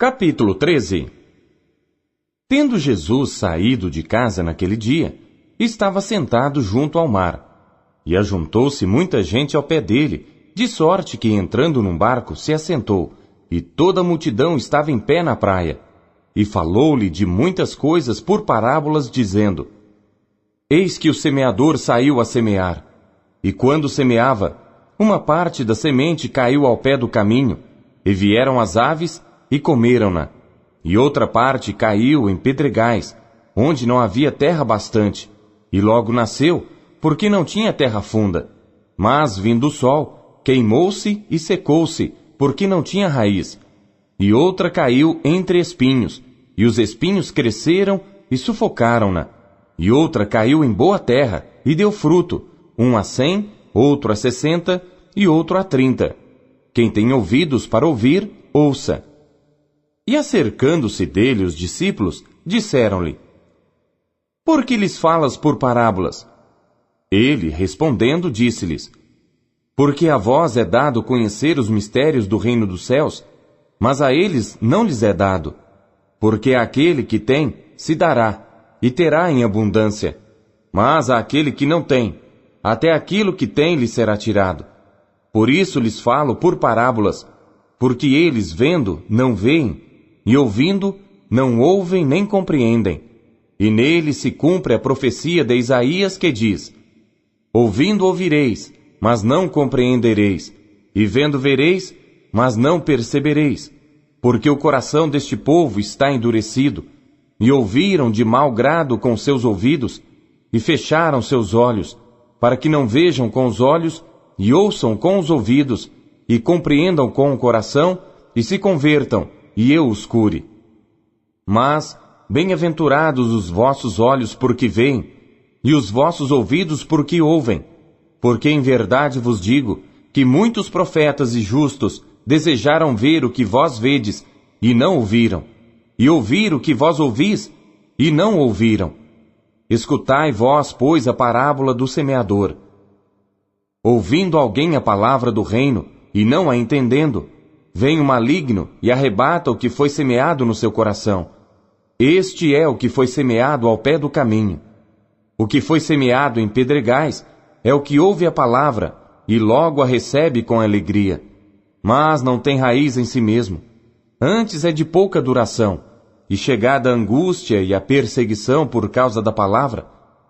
Capítulo 13. Tendo Jesus saído de casa naquele dia, estava sentado junto ao mar, e ajuntou-se muita gente ao pé dele, de sorte que, entrando num barco, se assentou, e toda a multidão estava em pé na praia. E falou-lhe de muitas coisas por parábolas, dizendo: Eis que o semeador saiu a semear, e quando semeava, uma parte da semente caiu ao pé do caminho, e vieram as aves e comeram-na, e outra parte caiu em pedregais, onde não havia terra bastante, e logo nasceu, porque não tinha terra funda. Mas, vindo o sol, queimou-se e secou-se, porque não tinha raiz. E outra caiu entre espinhos, e os espinhos cresceram e sufocaram-na. E outra caiu em boa terra, e deu fruto, um a 100, outro a 60, e outro a 30. Quem tem ouvidos para ouvir, ouça. E acercando-se dele os discípulos, disseram-lhe: Por que lhes falas por parábolas? Ele, respondendo, disse-lhes: Porque a vós é dado conhecer os mistérios do reino dos céus, mas a eles não lhes é dado. Porque àquele que tem, se dará, e terá em abundância. Mas àquele que não tem, até aquilo que tem lhe será tirado. Por isso lhes falo por parábolas, porque eles, vendo, não veem, e ouvindo, não ouvem nem compreendem. E nele se cumpre a profecia de Isaías que diz: Ouvindo ouvireis, mas não compreendereis, e vendo vereis, mas não percebereis, porque o coração deste povo está endurecido, e ouviram de mau grado com seus ouvidos, e fecharam seus olhos, para que não vejam com os olhos, e ouçam com os ouvidos, e compreendam com o coração, e se convertam, e eu os cure. Mas, bem-aventurados os vossos olhos porque veem, e os vossos ouvidos porque ouvem, porque em verdade vos digo, que muitos profetas e justos desejaram ver o que vós vedes, e não ouviram, e ouvir o que vós ouvis, e não ouviram. Escutai vós, pois, a parábola do semeador. Ouvindo alguém a palavra do reino, e não a entendendo, vem o maligno e arrebata o que foi semeado no seu coração. Este é o que foi semeado ao pé do caminho. O que foi semeado em pedregais é o que ouve a palavra e logo a recebe com alegria, mas não tem raiz em si mesmo. Antes é de pouca duração, e chegada a angústia e a perseguição por causa da palavra,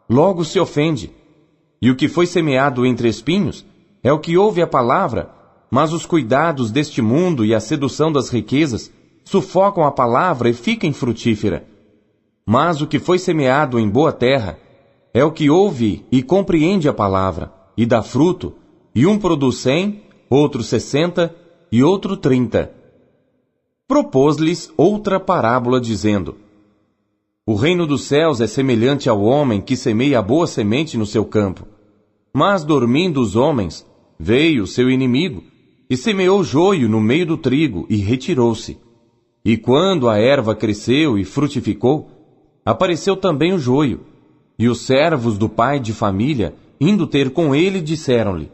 logo se ofende. E o que foi semeado entre espinhos é o que ouve a palavra, mas os cuidados deste mundo e a sedução das riquezas sufocam a palavra e fica infrutífera. Mas o que foi semeado em boa terra é o que ouve e compreende a palavra, e dá fruto, e um produz 100, outro 60, e outro 30. Propôs-lhes outra parábola, dizendo: O reino dos céus é semelhante ao homem que semeia a boa semente no seu campo. Mas, dormindo os homens, veio o seu inimigo, e semeou joio no meio do trigo, e retirou-se. E quando a erva cresceu e frutificou, apareceu também o joio. E os servos do pai de família, indo ter com ele, disseram-lhe: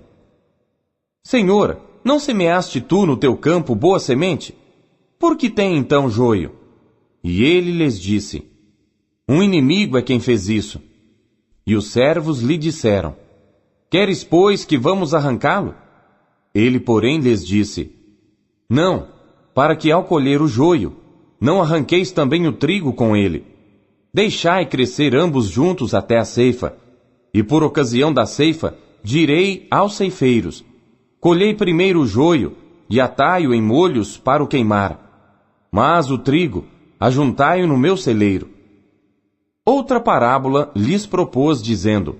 Senhor, não semeaste tu no teu campo boa semente? Por que tem então joio? E ele lhes disse: Um inimigo é quem fez isso. E os servos lhe disseram: Queres, pois, que vamos arrancá-lo? Ele, porém, lhes disse: Não, para que ao colher o joio, não arranqueis também o trigo com ele. Deixai crescer ambos juntos até a ceifa, e por ocasião da ceifa, direi aos ceifeiros: Colhei primeiro o joio, e atai-o em molhos para o queimar. Mas o trigo, ajuntai-o no meu celeiro. Outra parábola lhes propôs, dizendo: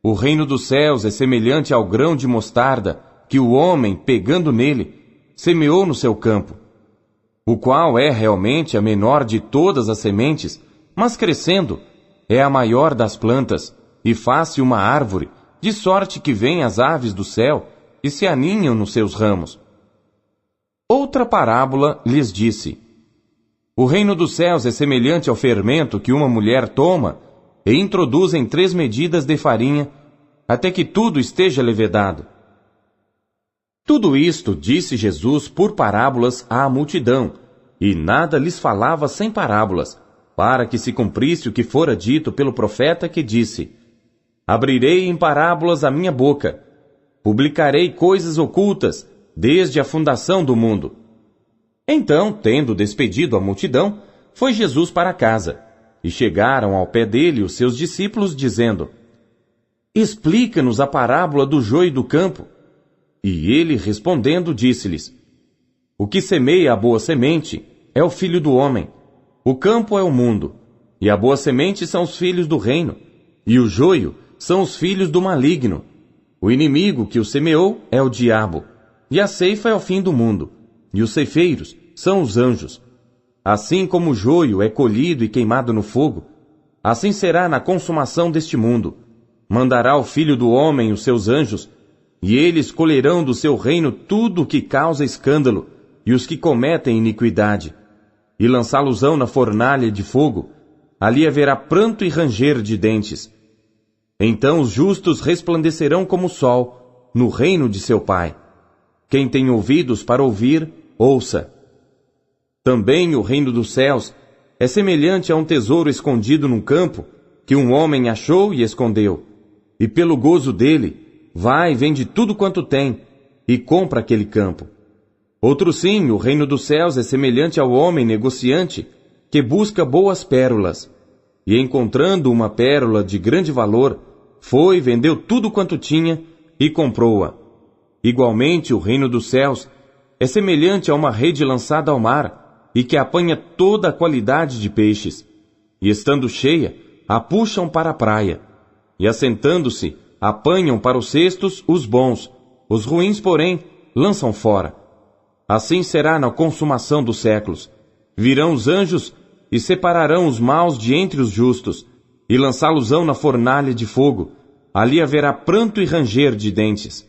O reino dos céus é semelhante ao grão de mostarda, que o homem, pegando nele, semeou no seu campo, o qual é realmente a menor de todas as sementes, mas crescendo, é a maior das plantas, e faz-se uma árvore, de sorte que vêm as aves do céu, e se aninham nos seus ramos. Outra parábola lhes disse: O reino dos céus é semelhante ao fermento que uma mulher toma, e introduz em 3 medidas de farinha, até que tudo esteja levedado. Tudo isto disse Jesus por parábolas à multidão, e nada lhes falava sem parábolas, para que se cumprisse o que fora dito pelo profeta que disse: Abrirei em parábolas a minha boca, publicarei coisas ocultas desde a fundação do mundo. Então, tendo despedido a multidão, foi Jesus para casa, e chegaram ao pé dele os seus discípulos, dizendo: Explica-nos a parábola do joio e do campo. E ele, respondendo, disse-lhes: O que semeia a boa semente é o Filho do homem. O campo é o mundo, e a boa semente são os filhos do reino, e o joio são os filhos do maligno. O inimigo que o semeou é o diabo, e a ceifa é o fim do mundo, e os ceifeiros são os anjos. Assim como o joio é colhido e queimado no fogo, assim será na consumação deste mundo. Mandará o Filho do homem os seus anjos, e eles colherão do seu reino tudo o que causa escândalo, e os que cometem iniquidade, e lançá-los-ão na fornalha de fogo. Ali haverá pranto e ranger de dentes. Então os justos resplandecerão como o sol, no reino de seu Pai. Quem tem ouvidos para ouvir, ouça. Também o reino dos céus é semelhante a um tesouro escondido num campo, que um homem achou e escondeu. E pelo gozo dele, vai e vende tudo quanto tem, e compra aquele campo. Outro sim, o reino dos céus é semelhante ao homem negociante, que busca boas pérolas. E encontrando uma pérola de grande valor, foi, vendeu tudo quanto tinha, e comprou-a. Igualmente, o reino dos céus é semelhante a uma rede lançada ao mar, e que apanha toda a qualidade de peixes. E estando cheia, a puxam para a praia. E assentando-se, apanham para os cestos os bons, os ruins, porém, lançam fora. Assim será na consumação dos séculos. Virão os anjos e separarão os maus de entre os justos, e lançá-los-ão na fornalha de fogo. Ali haverá pranto e ranger de dentes.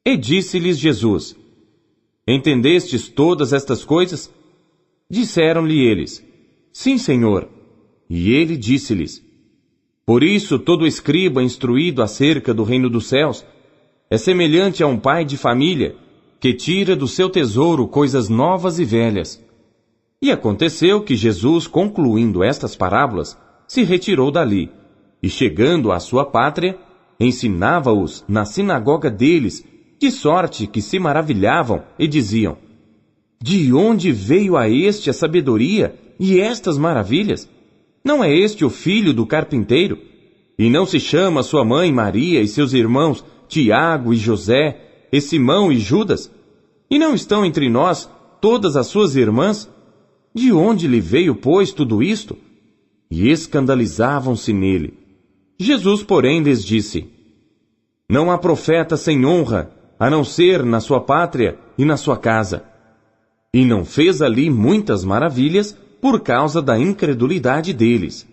E disse-lhes Jesus: Entendestes todas estas coisas? Disseram-lhe eles: Sim, Senhor. E ele disse-lhes: Por isso todo escriba instruído acerca do reino dos céus é semelhante a um pai de família, que tira do seu tesouro coisas novas e velhas. E aconteceu que Jesus, concluindo estas parábolas, se retirou dali, e chegando à sua pátria, ensinava-os na sinagoga deles, de sorte que se maravilhavam e diziam: De onde veio a este a sabedoria e estas maravilhas? Não é este o filho do carpinteiro? E não se chama sua mãe Maria e seus irmãos Tiago e José, e Simão e Judas? E não estão entre nós todas as suas irmãs? De onde lhe veio, pois, tudo isto? E escandalizavam-se nele. Jesus, porém, lhes disse: Não há profeta sem honra, a não ser na sua pátria e na sua casa. E não fez ali muitas maravilhas por causa da incredulidade deles.